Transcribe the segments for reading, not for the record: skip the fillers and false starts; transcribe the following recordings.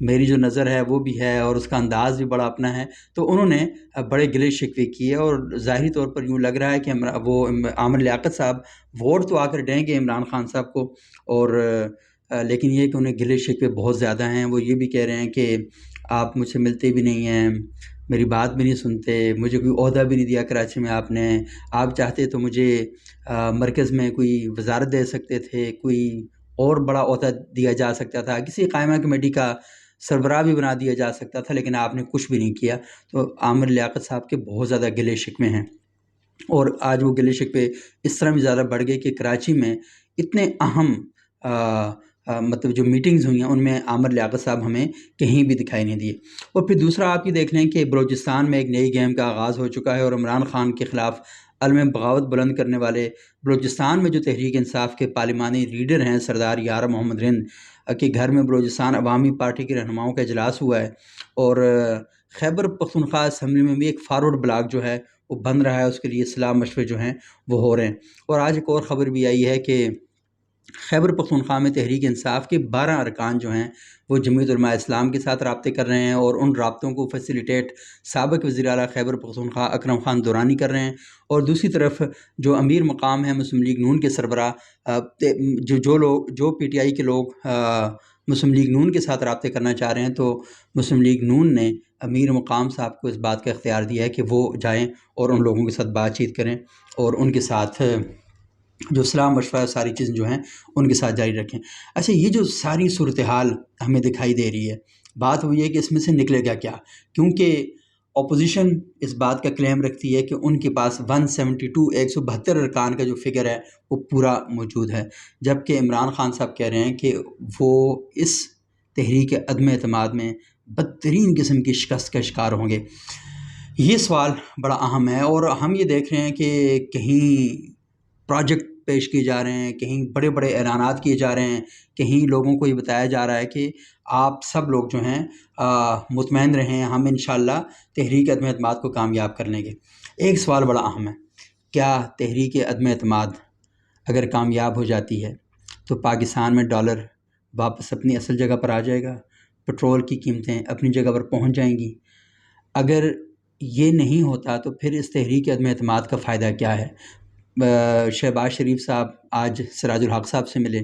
میری جو نظر ہے وہ بھی ہے اور اس کا انداز بھی بڑا اپنا ہے، تو انہوں نے بڑے گلے شکوے کیے، اور ظاہری طور پر یوں لگ رہا ہے کہ وہ عامر لیاقت صاحب ووٹ تو آ کر دیں گے عمران خان صاحب کو، اور لیکن یہ کہ انہیں گلے شکوے بہت زیادہ ہیں۔ وہ یہ بھی کہہ رہے ہیں کہ آپ مجھ سے ملتے بھی نہیں ہیں، میری بات بھی نہیں سنتے، مجھے کوئی عہدہ بھی نہیں دیا کراچی میں آپ نے، آپ چاہتے تو مجھے مرکز میں کوئی وزارت دے سکتے تھے، کوئی اور بڑا عہدہ دیا جا سکتا تھا، کسی قائمہ کمیٹی کا سربراہ بھی بنا دیا جا سکتا تھا، لیکن آپ نے کچھ بھی نہیں کیا۔ تو عامر لیاقت صاحب کے بہت زیادہ گلے شکوے ہیں، اور آج وہ گلے شکوے اس طرح بھی زیادہ بڑھ گئے کہ کراچی میں اتنے اہم مطلب جو میٹنگز ہوئی ہیں ان میں عامر لیاقت صاحب ہمیں کہیں بھی دکھائی نہیں دیے۔ اور پھر دوسرا آپ یہ دیکھ لیں کہ بلوچستان میں ایک نئی گیم کا آغاز ہو چکا ہے، اور عمران خان کے خلاف علم بغاوت بلند کرنے والے بلوچستان میں جو تحریک انصاف کے پارلیمانی لیڈر ہیں سردار یار محمد رند کے گھر میں بلوچستان عوامی پارٹی کے رہنماؤں کا اجلاس ہوا ہے، اور خیبر پختونخوا اسمبلی میں بھی ایک فارورڈ بلاک جو ہے وہ بن رہا ہے، اس کے لیے صلاح مشورے جو ہیں وہ ہو رہے ہیں۔ اور آج ایک اور خبر بھی آئی ہے کہ خیبر پختونخوا میں تحریک انصاف کے 12 ارکان جو ہیں وہ جمعیت علماء اسلام کے ساتھ رابطے کر رہے ہیں، اور ان رابطوں کو فیسیلیٹیٹ سابق وزیر اعلیٰ خیبر پختونخوا اکرم خان دورانی کر رہے ہیں، اور دوسری طرف جو امیر مقام ہے مسلم لیگ نون کے سربراہ جو پی ٹی آئی کے لوگ مسلم لیگ نون کے ساتھ رابطے کرنا چاہ رہے ہیں، تو مسلم لیگ نون نے امیر مقام صاحب کو اس بات کا اختیار دیا ہے کہ وہ جائیں اور ان لوگوں کے ساتھ بات چیت کریں، اور ان کے ساتھ جو صلاح مشورہ ساری چیزیں جو ہیں ان کے ساتھ جاری رکھیں۔ اچھا، یہ جو ساری صورتحال ہمیں دکھائی دے رہی ہے، بات وہی ہے کہ اس میں سے نکلے گا کیا؟ کیونکہ اپوزیشن اس بات کا کلیم رکھتی ہے کہ ان کے پاس 172 ارکان کا جو فگر ہے وہ پورا موجود ہے، جبکہ عمران خان صاحب کہہ رہے ہیں کہ وہ اس تحریک عدم اعتماد میں بدترین قسم کی شکست کا شکار ہوں گے۔ یہ سوال بڑا اہم ہے، اور ہم یہ دیکھ رہے ہیں کہ کہیں پروجیکٹ پیش کیے جا رہے ہیں، کہیں بڑے بڑے اعلانات کیے جا رہے ہیں، کہیں لوگوں کو یہ بتایا جا رہا ہے کہ آپ سب لوگ جو ہیں مطمئن رہیں، ہم انشاءاللہ تحریک عدم اعتماد کو کامیاب کر لیں گے۔ ایک سوال بڑا اہم ہے، کیا تحریک عدم اعتماد اگر کامیاب ہو جاتی ہے تو پاکستان میں ڈالر واپس اپنی اصل جگہ پر آ جائے گا، پٹرول کی قیمتیں اپنی جگہ پر پہنچ جائیں گی؟ اگر یہ نہیں ہوتا تو پھر اس تحریک عدم اعتماد کا فائدہ کیا ہے؟ شہباز شریف صاحب آج سراج الحق صاحب سے ملے،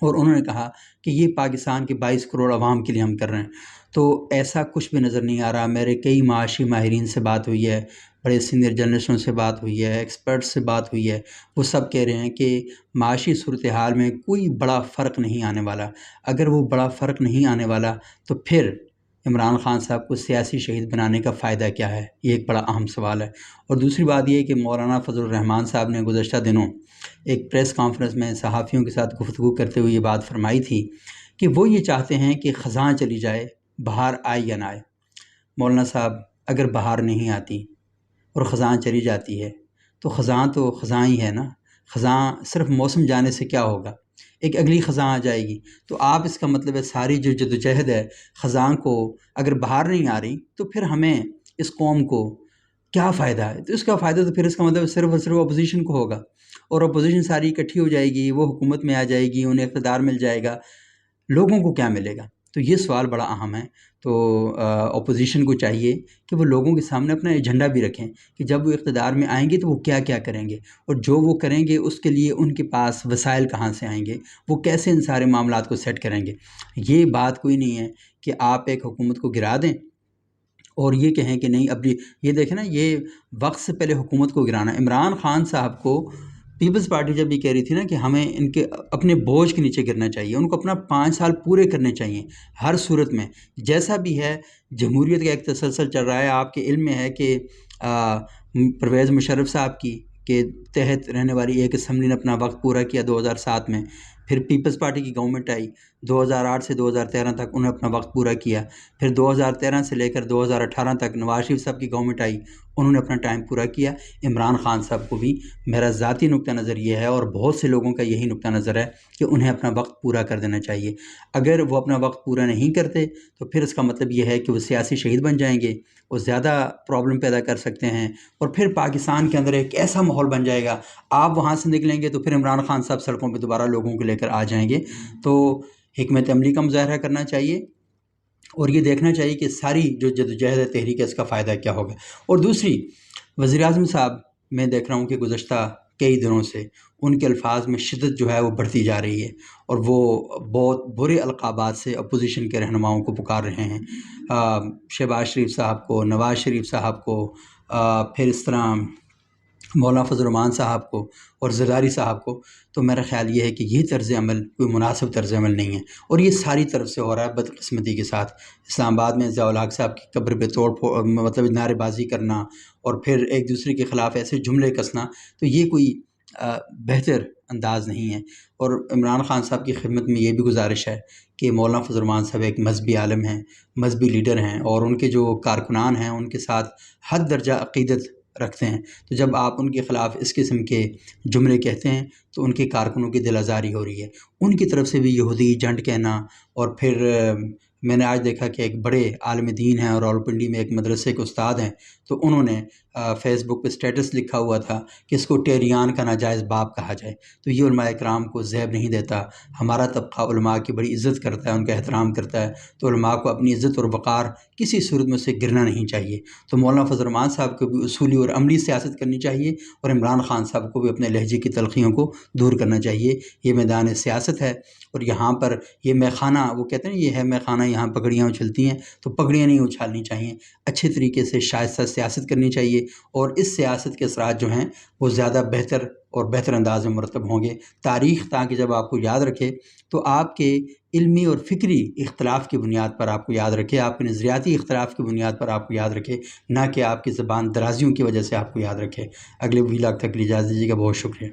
اور انہوں نے کہا کہ یہ پاکستان کے 22 کروڑ عوام کے لیے ہم کر رہے ہیں، تو ایسا کچھ بھی نظر نہیں آ رہا۔ میرے کئی معاشی ماہرین سے بات ہوئی ہے، بڑے سینئر جرنلسٹوں سے بات ہوئی ہے، ایکسپرٹس سے بات ہوئی ہے، وہ سب کہہ رہے ہیں کہ معاشی صورتحال میں کوئی بڑا فرق نہیں آنے والا۔ اگر وہ بڑا فرق نہیں آنے والا تو پھر عمران خان صاحب کو سیاسی شہید بنانے کا فائدہ کیا ہے؟ یہ ایک بڑا اہم سوال ہے۔ اور دوسری بات یہ ہے کہ مولانا فضل الرحمان صاحب نے گزشتہ دنوں ایک پریس کانفرنس میں صحافیوں کے ساتھ گفتگو کرتے ہوئے یہ بات فرمائی تھی کہ وہ یہ چاہتے ہیں کہ خزاں چلی جائے، بہار آئے یا نہ آئے۔ مولانا صاحب، اگر بہار نہیں آتی اور خزاں چلی جاتی ہے تو خزاں ہی ہے نا، خزاں صرف موسم جانے سے کیا ہوگا، ایک اگلی خزاں آ جائے گی۔ تو آپ اس کا مطلب ہے ساری جو جدوجہد ہے خزاں کو، اگر بہار نہیں آ رہی تو پھر ہمیں اس قوم کو کیا فائدہ ہے؟ تو اس کا فائدہ تو پھر اس کا مطلب صرف اور صرف اپوزیشن کو ہوگا، اور اپوزیشن ساری اکٹھی ہو جائے گی، وہ حکومت میں آ جائے گی، انہیں اقتدار مل جائے گا، لوگوں کو کیا ملے گا؟ تو یہ سوال بڑا اہم ہے۔ تو اپوزیشن کو چاہیے کہ وہ لوگوں کے سامنے اپنا ایجنڈا بھی رکھیں کہ جب وہ اقتدار میں آئیں گے تو وہ کیا کیا کریں گے، اور جو وہ کریں گے اس کے لیے ان کے پاس وسائل کہاں سے آئیں گے، وہ کیسے ان سارے معاملات کو سیٹ کریں گے۔ یہ بات کوئی نہیں ہے کہ آپ ایک حکومت کو گرا دیں اور یہ کہیں کہ نہیں اب یہ دیکھیں نا، یہ وقت سے پہلے حکومت کو گرانا۔ عمران خان صاحب کو پیپلز پارٹی جب یہ کہہ رہی تھی نا کہ ہمیں ان کے اپنے بوجھ کے نیچے گرنا چاہیے، ان کو اپنا 5 سال پورے کرنے چاہیے ہر صورت میں، جیسا بھی ہے۔ جمہوریت کا ایک تسلسل چل رہا ہے، آپ کے علم میں ہے کہ پرویز مشرف صاحب کی کے تحت رہنے والی ایک اسمبلی نے اپنا وقت پورا کیا 2007 میں، پھر پیپلز پارٹی کی گورنمنٹ آئی 2008 سے 2013 تک، انہوں نے اپنا وقت پورا کیا، پھر 2013 سے لے کر 2018 تک نواز شریف صاحب کی گورنمنٹ آئی، انہوں نے اپنا ٹائم پورا کیا۔ عمران خان صاحب کو بھی میرا ذاتی نقطہ نظر یہ ہے، اور بہت سے لوگوں کا یہی نقطہ نظر ہے، کہ انہیں اپنا وقت پورا کر دینا چاہیے۔ اگر وہ اپنا وقت پورا نہیں کرتے تو پھر اس کا مطلب یہ ہے کہ وہ سیاسی شہید بن جائیں گے، وہ زیادہ پرابلم پیدا کر سکتے ہیں، اور پھر پاکستان کے اندر ایک ایسا ماحول بن جائے گا، آپ وہاں سے نکلیں گے تو پھر عمران خان صاحب سڑکوں پہ دوبارہ لوگوں کو لے کر آ جائیں گے۔ تو حکمت عملی کا مظاہرہ کرنا چاہیے اور یہ دیکھنا چاہیے کہ ساری جو جدوجہد ہے تحریک ہے اس کا فائدہ کیا ہوگا۔ اور دوسری، وزیر اعظم صاحب میں دیکھ رہا ہوں کہ گزشتہ کئی دنوں سے ان کے الفاظ میں شدت جو ہے وہ بڑھتی جا رہی ہے اور وہ بہت برے القابات سے اپوزیشن کے رہنماؤں کو پکار رہے ہیں، شہباز شریف صاحب کو، نواز شریف صاحب کو، پھر اس طرح مولانا فضل الرحمان صاحب کو اور زرداری صاحب کو۔ تو میرا خیال یہ ہے کہ یہ طرز عمل کوئی مناسب طرز عمل نہیں ہے، اور یہ ساری طرف سے ہو رہا ہے بدقسمتی کے ساتھ۔ اسلام آباد میں ضیاء الحق صاحب کی قبر پہ مطلب نعرے بازی کرنا اور پھر ایک دوسرے کے خلاف ایسے جملے کسنا، تو یہ کوئی بہتر انداز نہیں ہے۔ اور عمران خان صاحب کی خدمت میں یہ بھی گزارش ہے کہ مولانا فضل الرحمان صاحب ایک مذہبی عالم ہیں، مذہبی لیڈر ہیں، اور ان کے جو کارکنان ہیں ان کے ساتھ حد درجہ عقیدت رکھتے ہیں، تو جب آپ ان کے خلاف اس قسم کے جملے کہتے ہیں تو ان کے کارکنوں کی دل آزاری ہو رہی ہے۔ ان کی طرف سے بھی یہودی جھنڈ کہنا، اور پھر میں نے آج دیکھا کہ ایک بڑے عالم دین ہیں اور راولپنڈی میں ایک مدرسے کے استاد ہیں، تو انہوں نے فیس بک پہ اسٹیٹس لکھا ہوا تھا کہ اس کو ٹیریان کا ناجائز باپ کہا جائے۔ تو یہ علماء کرام کو زیب نہیں دیتا۔ ہمارا طبقہ علماء کی بڑی عزت کرتا ہے، ان کا احترام کرتا ہے، تو علماء کو اپنی عزت اور وقار کسی صورت میں سے گرنا نہیں چاہیے۔ تو مولانا فضل الرحمان صاحب کو بھی اصولی اور عملی سیاست کرنی چاہیے، اور عمران خان صاحب کو بھی اپنے لہجے کی تلخیوں کو دور کرنا چاہیے۔ یہ میدان سیاست ہے، اور یہاں پر یہ میخانہ، وہ کہتے ہیں یہ ہے میخانہ، یہاں پگڑیاں اچھلتی ہیں، تو پگڑیاں نہیں اچھالنی چاہیے، اچھے طریقے سے شائستہ سیاست کرنی چاہیے، اور اس سیاست کے اثرات جو ہیں وہ زیادہ بہتر اور بہتر انداز میں مرتب ہوں گے۔ تاریخ تاکہ جب آپ کو یاد رکھے تو آپ کے علمی اور فکری اختلاف کی بنیاد پر آپ کو یاد رکھے، آپ کے نظریاتی اختلاف کی بنیاد پر آپ کو یاد رکھے، نہ کہ آپ کی زبان درازیوں کی وجہ سے آپ کو یاد رکھے۔ اگلے ویلاگ تک اجازت دیجیے گا، بہت شکریہ۔